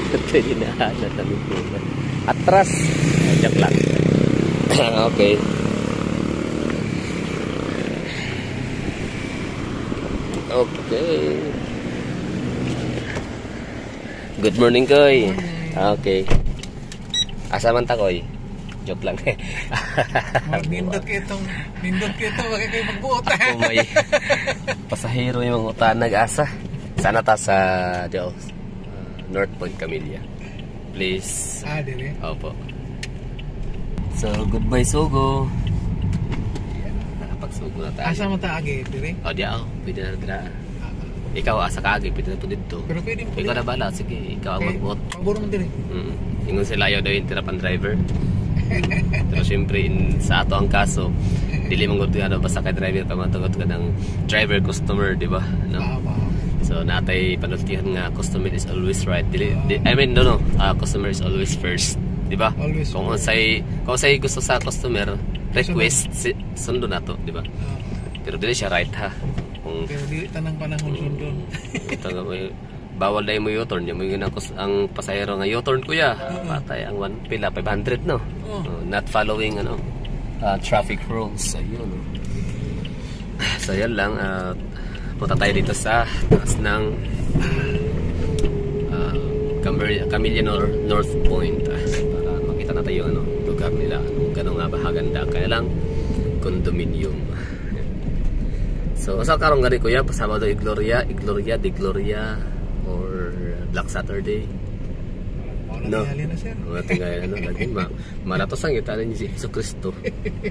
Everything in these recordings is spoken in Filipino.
Ito yung hinahanap ng improvement. Atras. Joke lang. Okay. Okay. Good morning, Koy. Okay. Asa man ta, Koy? Joke lang. Nindot kayo bakit kayo magbuot. Ako may pasahero yung utaan nag-asa. Sana ta sa North Point Camellia. Please. Dire? Opo. So, goodbye, Sogo. Nakapagsugo na tayo. Asa mo ta agi, dire? O, di ako. Pwede na dira. Ikaw, asa ka agi. Pwede na po dito. Pero pwede mo. Ikaw na bala. Sige, ikaw ang magbuot. Paburo mo dire. Ingon sila ayaw daw yung tirapan driver. Pero syempre sa ato ang kaso dili mong gusto basta kay driver pa matugot ka ng driver customer, di ba? No? So natay panultihan nga customer is always right. I mean customer is always first, di ba? Kung say gusto sa customer request sundo na to, di ba? Pero dili siya right ha. Pero dili tanang panahon sundon. Ito nga bawal na mo U-turn, yung ang pasahero nga U-turn kuya, patay ang pila 500 no. Not following traffic rules. Ayun. So yan lang, punta tayo dito sa taas ng Camellia North Point para makita natin yung lugar nila, gano'n nga ba haganda, kaya lang condominium. So sa karong gani kuya, Sabado Igloria de Gloria or Black Saturday. No. Lagi malatos ang kita ni Jesu Cristo.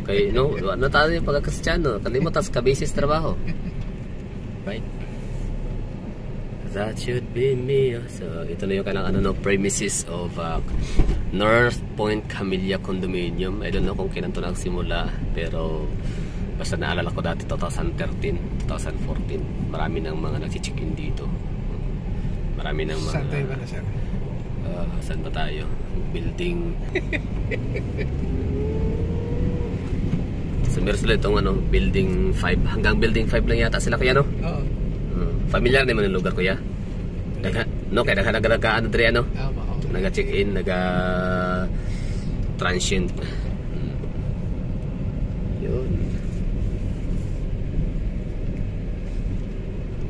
Kay ano tayo pagka-Kristiyano, kanimo tas kabisis trabaho. Right? That should be me. So ito na yung kanang premises of North Point Camellia Condominium. I don't know kung kailan to nagsimula, pero basta naalala ko dati 2013, 2014. Marami nang mga nagsi-check-in dito. Marami ng mga... Saan tayo ba na, sir? Saan ba tayo? Building... So meron sila itong building 5. Hanggang building 5 lang yata sila kuya, no? Oo. Familiar naman yung lugar kuya? Kaya nag-check-in, nag-transient. Yun.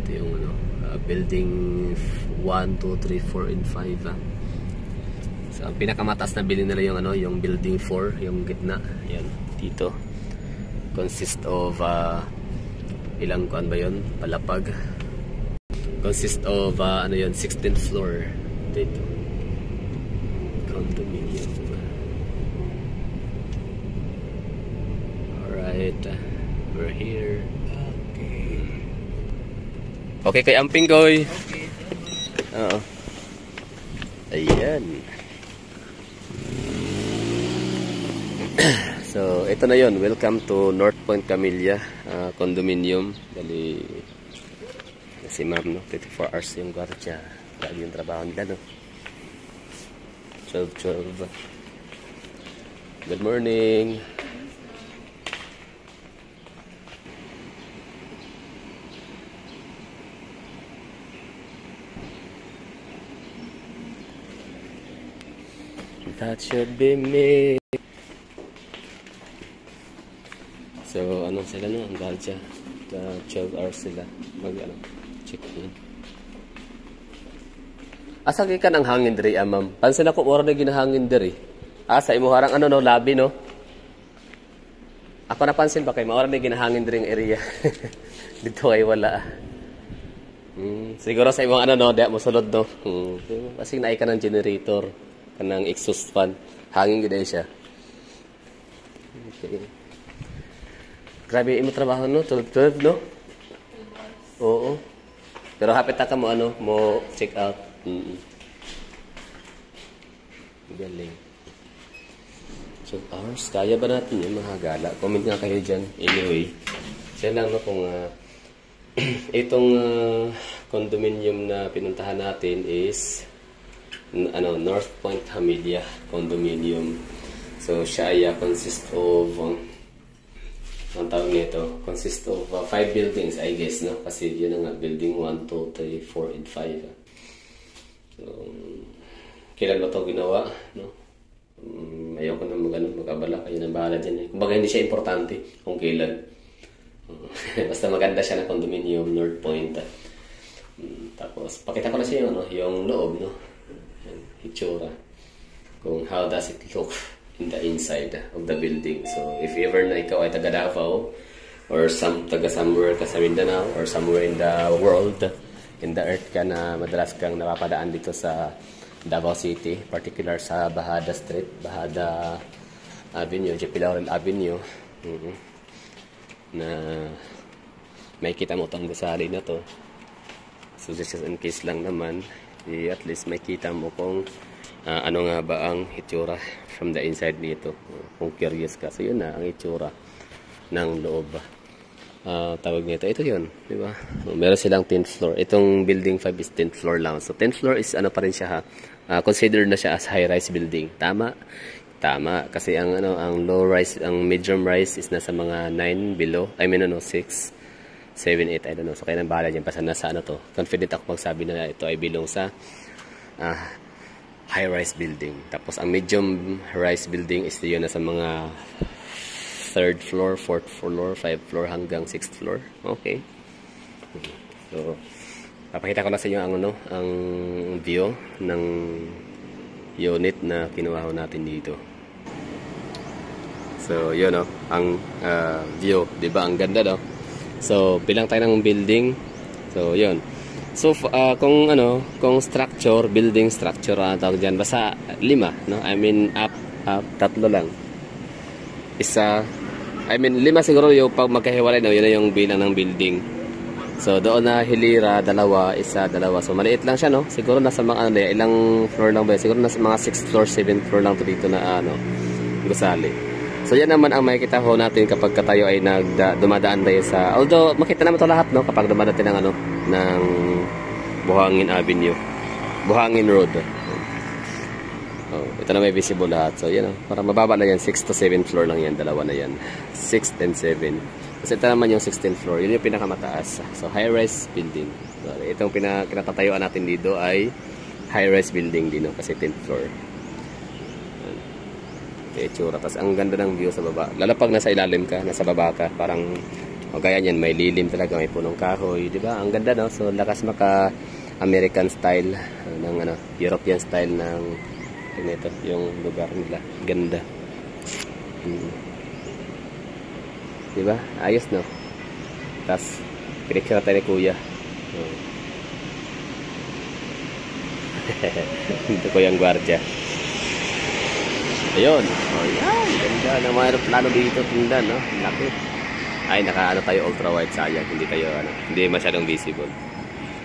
Ito yung building 1, 2, 3, 4, and 5. So ang pinakamataas na building nila yung yung building 4, yung gitna. Yan, dito. Consist of ilang kuan ba yun? Palapag. Consist of 16th floor. Dito. Condominium. Alright. We're here. Okay kay Amping Goy. Okay. Oo. Ayan. So, ito na yon. Welcome to North Point Camellia Condominium. Dali si ma'am, 24 hours yung gwardiya. Lagi yung trabaho nila, no? 12. Good morning. That should be me. So, sila no? Ang gardya. 12 hours sila. Check-in. Asa ka ng hangin diri, ma'am? Pansin ako, oras na ginahangin diri. Sa imo harang labi, no? Ako napansin ba kay maoras na ginahangin diri ang area. Dito ay wala. Siguro sa imong diya mo sulod, no? Kasi naay ka ng generator. Kanang exhaust fan. Hangin gid siya. Okay. Grabe imo trabaho, no? 12, no? Oo. Pero hapit ka mo mo check out. Galing. 12 hours. Kaya ba natin yung mga gala? Comment nga kayo dyan. Anyway. Siya lang kung itong condominium na pinuntahan natin is North Point Camellia Condominium. So siya ay consist of ang tawag nito, consist of 5 buildings, I guess, no? Kasi yun nga, building 1, 2, 3, 4, and 5. So kailan ba ito ginawa, no? Ayoko na mag-abala, kayo nang bahala dyan eh. Kumbaga hindi siya importante kung kailan. Basta maganda siya na condominium, North Point. Tapos, pakita ko na siya yung loob, no? Yung hitsura. Kung how does it look in the inside of the building. So, if ever na ikaw ay taga Davao, or taga somewhere ka sa Mindanao, or somewhere in the world, in the earth ka na madalas kang napapadaan dito sa Davao City, particular sa Bahada Street, Bahada Avenue, J.P. Laurel Avenue, na may kita mo itong gusali na to. So just in case lang naman, at least may kita mo kung ano nga ba ang itsura from the inside nito. Kung curious ka, so yun na ang itsura ng loob. Tawag nito, ito yun, di ba? Meron silang 10th floor. Itong building 5 is 10th floor lang. So 10th floor is ano pa rin siya ha. Considered na siya as high-rise building. Tama? Tama. Kasi ang low rise, ang medium rise is nasa mga 9 below. I mean 6, 7, 8, I don't know. So kaya nang bahala dyan. Basta nasa to. Confident ako magsabi na ito ay bilong sa high-rise building. Tapos ang medium rise building is yun nasa mga 3rd floor, 4th floor, 5th floor hanggang 6th floor. Okay. So papakita ko na sa inyo ang view ng unit na kinuha natin dito. So, yun ang view, 'di ba? Ang ganda daw. So, bilang tayo ng building. So, yun. So, kung structure, building structure tawag diyan, basta 5, no? I mean up 3 lang. Isa, I mean 5 siguro yung pag magkahiwalay yun na yung bilang ng building. So, doon na hilira, 2, 1, 2. So, maliit lang siya, no? Siguro nasa mga, ilang floor lang ba? Siguro nasa mga 6th floor, 7th floor lang to dito na, gusali. So, yan naman ang makikita ho natin kapag tayo ay dumadaan tayo sa, although, makita naman to lahat, no? Kapag dumadaan tayo ng Buhangin Avenue. Buhangin Road. Ito na may visible lahat. So, yan, para mababa na yan, 6th to 7th floor lang yan, 2 na yan. 6th and 7. Kasi ito naman yung 16th floor. Yun yung pinakamataas. So, high-rise building. So, itong kinatatayuan natin dito ay high-rise building din. Kasi 10th floor. Okay, tsura. Tapos, ang ganda ng view sa baba. Lalapag nasa ilalim ka, nasa baba ka. Parang, gaya niyan, may lilim talaga. May punong kahoy. Diba? Ang ganda, no? So, lakas maka-American style. European style ng yung lugar nila. Ganda. Diba? Ayos, no? Tapos, pinicture tayo ni Kuya. Ito ko yung gwardiya. Ayun. Ayan. Ganda ng mga aeroplano dito. Tingnan, no? Laki. Ay, tayo ultra wide. Sayang. Hindi masyadong visible.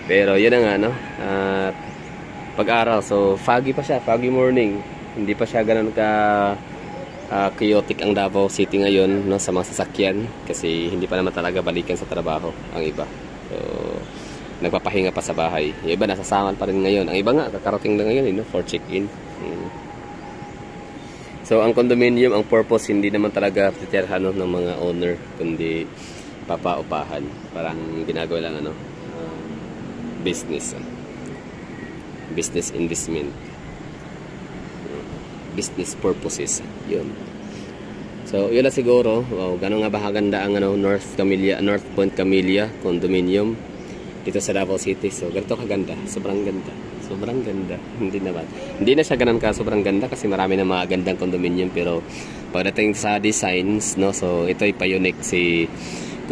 Pero, yun na nga, no? At, pag-araw. So, foggy pa siya. Foggy morning. Hindi pa siya ganun chaotic ang Davao City ngayon, no, sa mga sasakyan kasi hindi pa naman talaga balikan sa trabaho ang iba. So, nagpapahinga pa sa bahay. Yung iba nasasaman pa rin ngayon. Ang iba nga kakarating lang ngayon, for check-in. So, ang condominium, ang purpose hindi naman talaga titirhan ng mga owner, kundi papaupahan. Parang ginagawa lang business. Business investment. Business purposes. Yun. So, yun na siguro. Wow, gano'n nga ba kaganda ang North Point Camellia condominium dito sa Davao City. So, ganito kaganda. Sobrang ganda. Sobrang ganda. Hindi naman. Hindi na siya ganun ka sobrang ganda kasi marami na mga gandang condominium, pero pagdating sa designs, no, so ito ay pa-unique si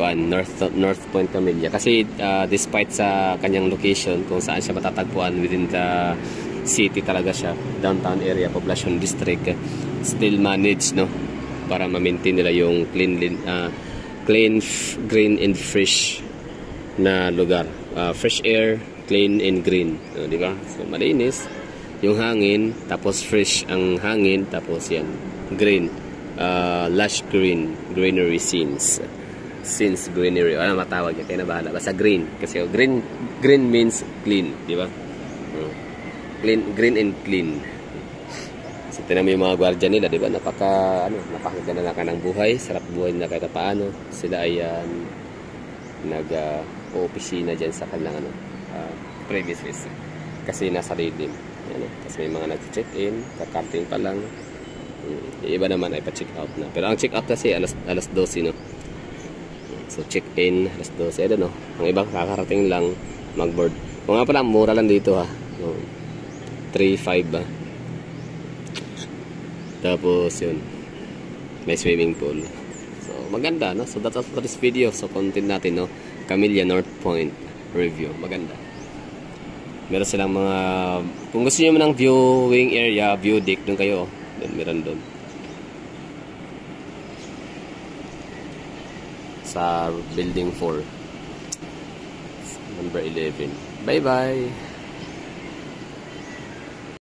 North Point Camellia kasi despite sa kanyang location kung saan siya matatagpuan within the city talaga siya, downtown area, population district, still managed, no, para ma-maintain nila yung clean, green and fresh na lugar. Fresh air, clean and green, di ba? So malinis yung hangin, tapos fresh ang hangin, tapos yan green, lush greenery scenes greenery, ano matawag yan, kaya na bahala, basta green kasi green means clean, di ba? Green and clean. So, tinan mo yung mga gwardiya nila, di ba? Napakaganda na ka ng buhay. Sarap buhay na kahit paano. Sila ay nag-opisina dyan sa kanilang premises. Kasi nasa redeem. Yan, tapos may mga nag-check-in, kakarting pa lang. Yung iba naman ay pa-check out na. Pero ang check out kasi alas 12, no? So check-in alas 12. I don't know. Ang iba kakarating lang mag-board. Kung nga pala, mura lang dito ha. 3.5 ba? Tapos yun, may swimming pool. So maganda, no? So that's all for this video. So content natin, no? Camellia North Point review. Maganda. Meron silang mga, kung gusto niyo ng viewing area, view deck, doon kayo. Doon, meron doon. Sa building 4. Number 11. Bye-bye!